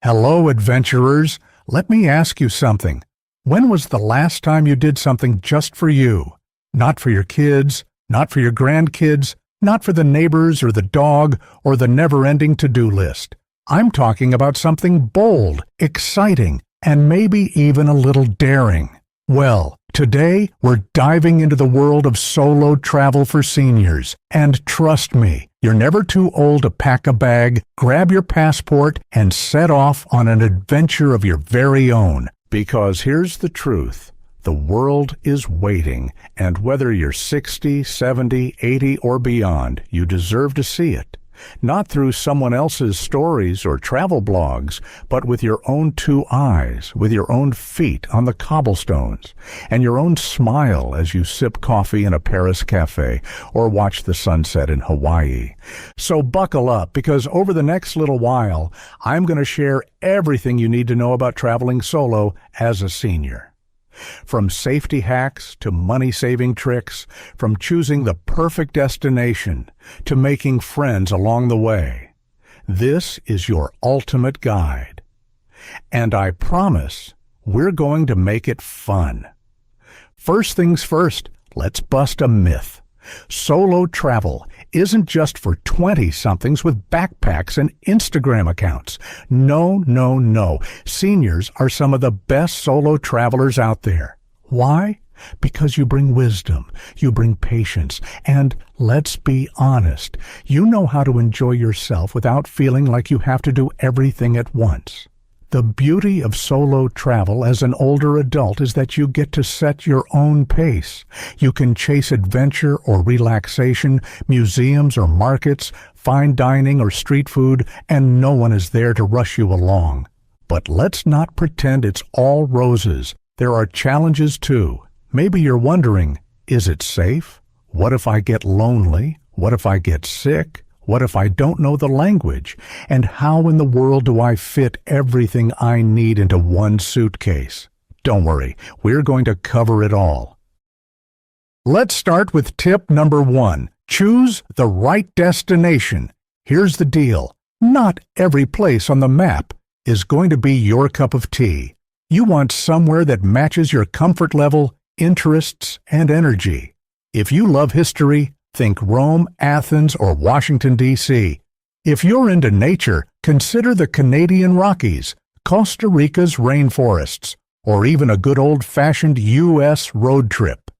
Hello, adventurers. Let me ask you something. When was the last time you did something just for you? Not for your kids, not for your grandkids, not for the neighbors or the dog or the never-ending to-do list. I'm talking about something bold, exciting, and maybe even a little daring. Well, today we're diving into the world of solo travel for seniors. And trust me, you're never too old to pack a bag, grab your passport, and set off on an adventure of your very own. Because here's the truth. The world is waiting, and whether you're 60, 70, 80, or beyond, you deserve to see it. Not through someone else's stories or travel blogs, but with your own two eyes, with your own feet on the cobblestones, and your own smile as you sip coffee in a Paris cafe or watch the sunset in Hawaii. So buckle up, because over the next little while, I'm going to share everything you need to know about traveling solo as a senior. From safety hacks to money-saving tricks, from choosing the perfect destination to making friends along the way. This is your ultimate guide. And I promise we're going to make it fun. First things first, let's bust a myth. Solo travel isn't just for 20-somethings with backpacks and Instagram accounts. No, no, no. Seniors are some of the best solo travelers out there. Why? Because you bring wisdom, you bring patience, and let's be honest, you know how to enjoy yourself without feeling like you have to do everything at once. The beauty of solo travel as an older adult is that you get to set your own pace. You can chase adventure or relaxation, museums or markets, fine dining or street food, and no one is there to rush you along. But let's not pretend it's all roses. There are challenges too. Maybe you're wondering, is it safe? What if I get lonely? What if I get sick? What if I don't know the language? And how in the world do I fit everything I need into one suitcase? Don't worry, we're going to cover it all. Let's start with tip number 1. Choose the right destination. Here's the deal. Not every place on the map is going to be your cup of tea. You want somewhere that matches your comfort level, interests, and energy. If you love history, think Rome, Athens, or Washington, D.C. If you're into nature, consider the Canadian Rockies, Costa Rica's rainforests, or even a good old-fashioned U.S. road trip.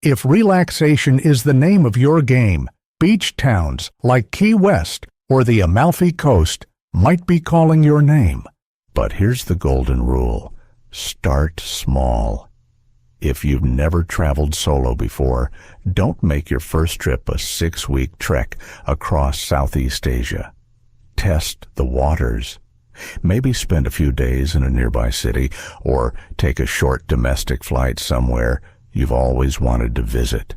If relaxation is the name of your game, beach towns like Key West or the Amalfi Coast might be calling your name. But here's the golden rule. Start small. If you've never traveled solo before, don't make your first trip a 6-week trek across Southeast Asia. Test the waters. Maybe spend a few days in a nearby city or take a short domestic flight somewhere you've always wanted to visit.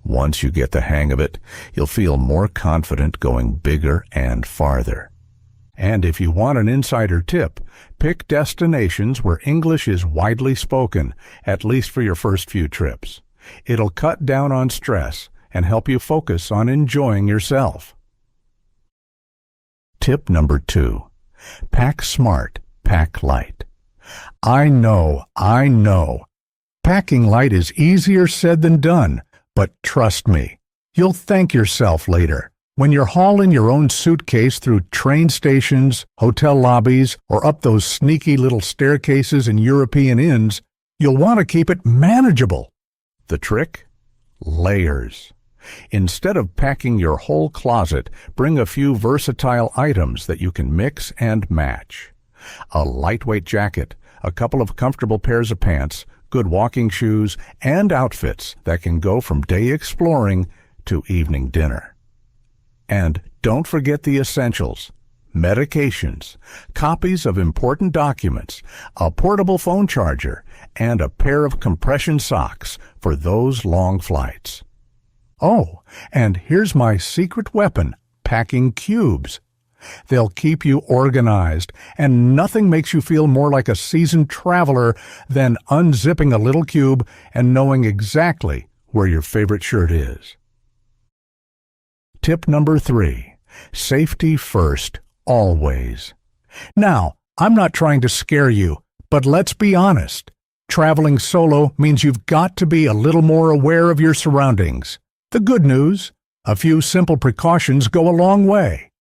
Once you get the hang of it, you'll feel more confident going bigger and farther. And if you want an insider tip, pick destinations where English is widely spoken, at least for your first few trips. It'll cut down on stress and help you focus on enjoying yourself. Tip number 2. Pack smart, pack light. I know. Packing light is easier said than done, but trust me, you'll thank yourself later. When you're hauling your own suitcase through train stations, hotel lobbies, or up those sneaky little staircases in European inns, you'll want to keep it manageable. The trick? Layers. Instead of packing your whole closet, bring a few versatile items that you can mix and match. A lightweight jacket, a couple of comfortable pairs of pants, good walking shoes, and outfits that can go from day exploring to evening dinner. And don't forget the essentials. Medications, copies of important documents, a portable phone charger, and a pair of compression socks for those long flights. Oh, and here's my secret weapon, packing cubes. They'll keep you organized, and nothing makes you feel more like a seasoned traveler than unzipping a little cube and knowing exactly where your favorite shirt is. Tip number 3. Safety first, always. Now, I'm not trying to scare you, but let's be honest. Traveling solo means you've got to be a little more aware of your surroundings. The good news, a few simple precautions go a long way.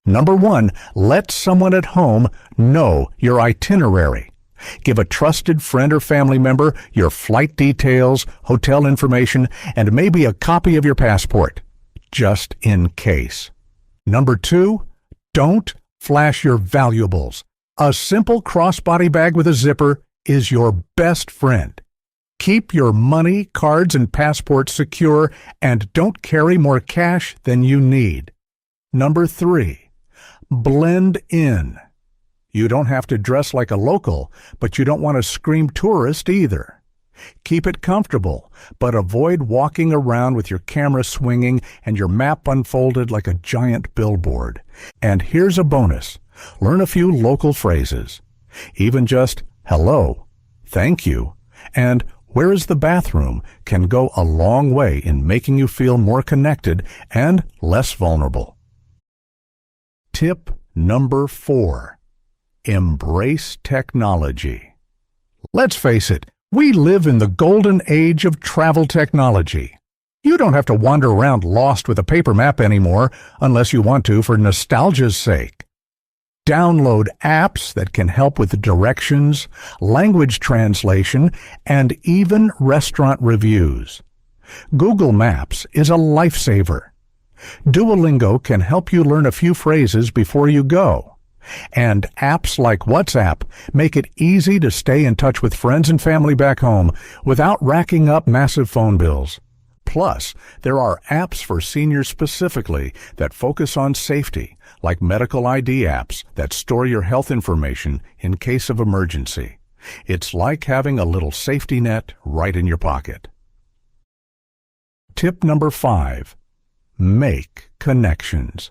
Number 1, let someone at home know your itinerary. Give a trusted friend or family member your flight details, hotel information, and maybe a copy of your passport, just in case. Number 2, don't flash your valuables. A simple crossbody bag with a zipper is your best friend. Keep your money, cards, and passport secure, and don't carry more cash than you need. Number 3, blend in. You don't have to dress like a local, but you don't want to scream tourist either. Keep it comfortable, but avoid walking around with your camera swinging and your map unfolded like a giant billboard. And here's a bonus. Learn a few local phrases. Even just hello, thank you, and where is the bathroom can go a long way in making you feel more connected and less vulnerable. Tip number 4. Embrace technology. Let's face it, we live in the golden age of travel technology. You don't have to wander around lost with a paper map anymore unless you want to for nostalgia's sake. Download apps that can help with directions, language translation, and even restaurant reviews. Google Maps is a lifesaver. Duolingo can help you learn a few phrases before you go. And apps like WhatsApp make it easy to stay in touch with friends and family back home without racking up massive phone bills. Plus, there are apps for seniors specifically that focus on safety, like medical ID apps that store your health information in case of emergency. It's like having a little safety net right in your pocket. Tip number 5. Make connections.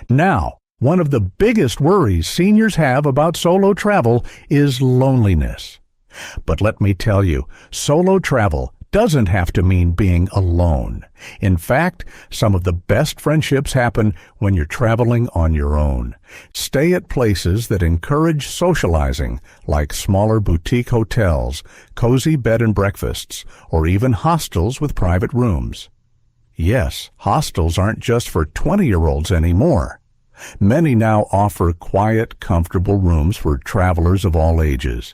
Now, one of the biggest worries seniors have about solo travel is loneliness. But let me tell you, solo travel doesn't have to mean being alone. In fact, some of the best friendships happen when you're traveling on your own. Stay at places that encourage socializing, like smaller boutique hotels, cozy bed and breakfasts, or even hostels with private rooms. Yes, hostels aren't just for 20-year-olds anymore. Many now offer quiet, comfortable rooms for travelers of all ages.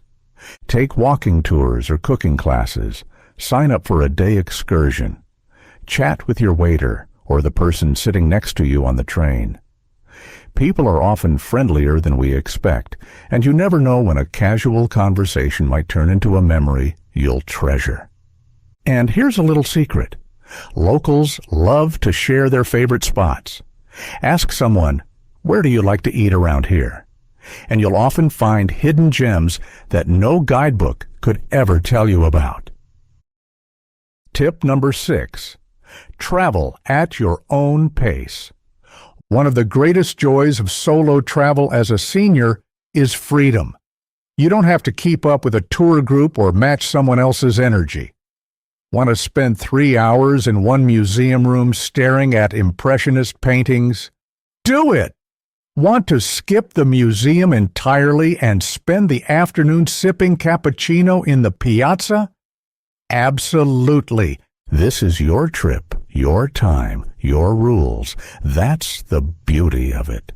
Take walking tours or cooking classes. Sign up for a day excursion. Chat with your waiter or the person sitting next to you on the train. People are often friendlier than we expect, and you never know when a casual conversation might turn into a memory you'll treasure. And here's a little secret. Locals love to share their favorite spots. Ask someone, "Where do you like to eat around here?" And you'll often find hidden gems that no guidebook could ever tell you about. Tip number 6. Travel at your own pace. One of the greatest joys of solo travel as a senior is freedom. You don't have to keep up with a tour group or match someone else's energy. Want to spend 3 hours in one museum room staring at impressionist paintings? Do it! Want to skip the museum entirely and spend the afternoon sipping cappuccino in the piazza? Absolutely. This is your trip, your time, your rules. That's the beauty of it.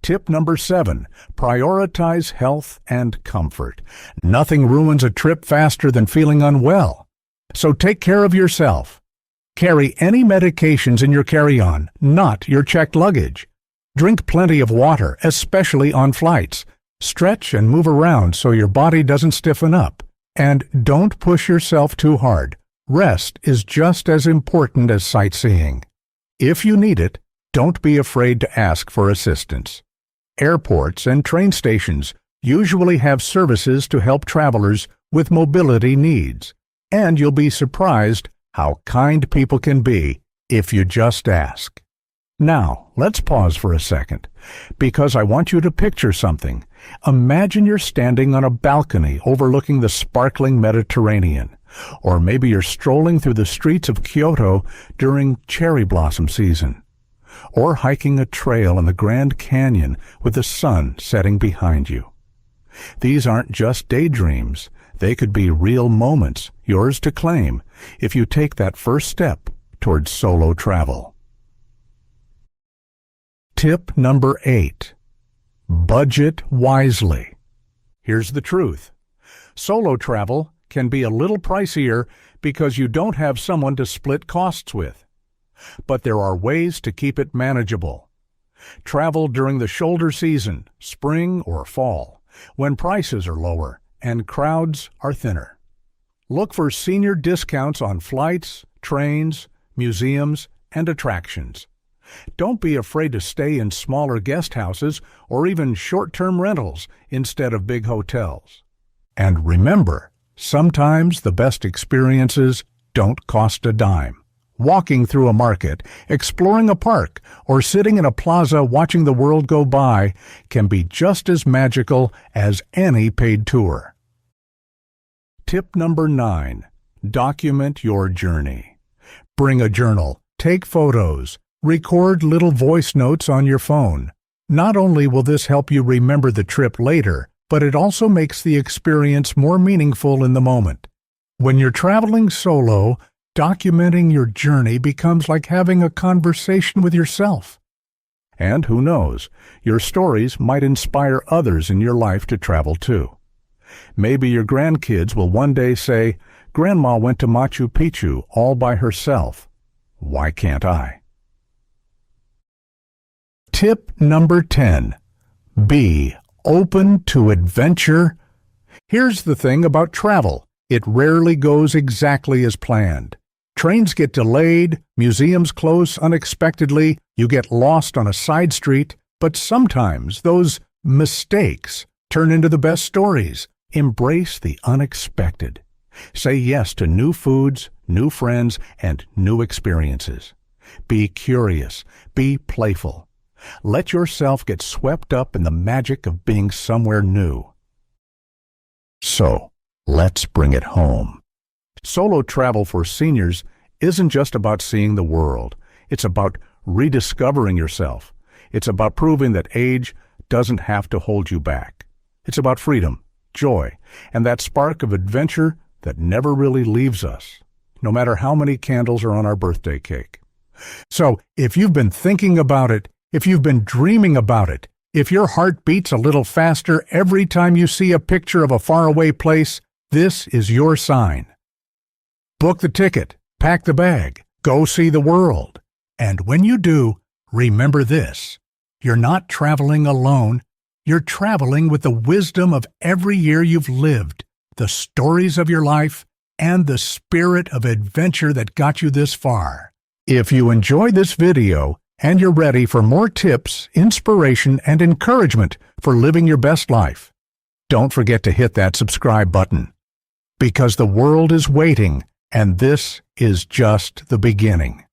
Tip number 7. Prioritize health and comfort. Nothing ruins a trip faster than feeling unwell. So take care of yourself. Carry any medications in your carry-on, not your checked luggage. Drink plenty of water, especially on flights. Stretch and move around so your body doesn't stiffen up. And don't push yourself too hard. Rest is just as important as sightseeing. If you need it, don't be afraid to ask for assistance. Airports and train stations usually have services to help travelers with mobility needs. And you'll be surprised how kind people can be if you just ask. Now, let's pause for a second, because I want you to picture something. Imagine you're standing on a balcony overlooking the sparkling Mediterranean, or maybe you're strolling through the streets of Kyoto during cherry blossom season. or hiking a trail in the Grand Canyon with the sun setting behind you. These aren't just daydreams. They could be real moments, yours to claim, if you take that first step towards solo travel. Tip number 8. Budget wisely. Here's the truth. Solo travel can be a little pricier because you don't have someone to split costs with. But there are ways to keep it manageable. Travel during the shoulder season, spring or fall, when prices are lower and crowds are thinner. Look for senior discounts on flights, trains, museums, and attractions. Don't be afraid to stay in smaller guest houses or even short-term rentals instead of big hotels. And remember, sometimes the best experiences don't cost a dime. Walking through a market, exploring a park, or sitting in a plaza watching the world go by can be just as magical as any paid tour. Tip number 9. Document your journey. Bring a journal, take photos, record little voice notes on your phone. Not only will this help you remember the trip later, but it also makes the experience more meaningful in the moment. When you're traveling solo, documenting your journey becomes like having a conversation with yourself. And who knows, your stories might inspire others in your life to travel too. Maybe your grandkids will one day say, "Grandma went to Machu Picchu all by herself. Why can't I?" Tip number 10. Be open to adventure. Here's the thing about travel. It rarely goes exactly as planned. Trains get delayed, museums close unexpectedly, you get lost on a side street, but sometimes those mistakes turn into the best stories. Embrace the unexpected. Say yes to new foods, new friends, and new experiences. Be curious. Be playful. Let yourself get swept up in the magic of being somewhere new. So, let's bring it home. Solo travel for seniors isn't just about seeing the world. It's about rediscovering yourself. It's about proving that age doesn't have to hold you back. It's about freedom, joy, and that spark of adventure that never really leaves us, no matter how many candles are on our birthday cake. So, if you've been thinking about it, if you've been dreaming about it, if your heart beats a little faster every time you see a picture of a faraway place, this is your sign. Book the ticket, pack the bag, go see the world. And when you do, remember this: you're not traveling alone. You're traveling with the wisdom of every year you've lived, the stories of your life, and the spirit of adventure that got you this far. If you enjoyed this video and you're ready for more tips, inspiration, and encouragement for living your best life, don't forget to hit that subscribe button, because the world is waiting, and this is just the beginning.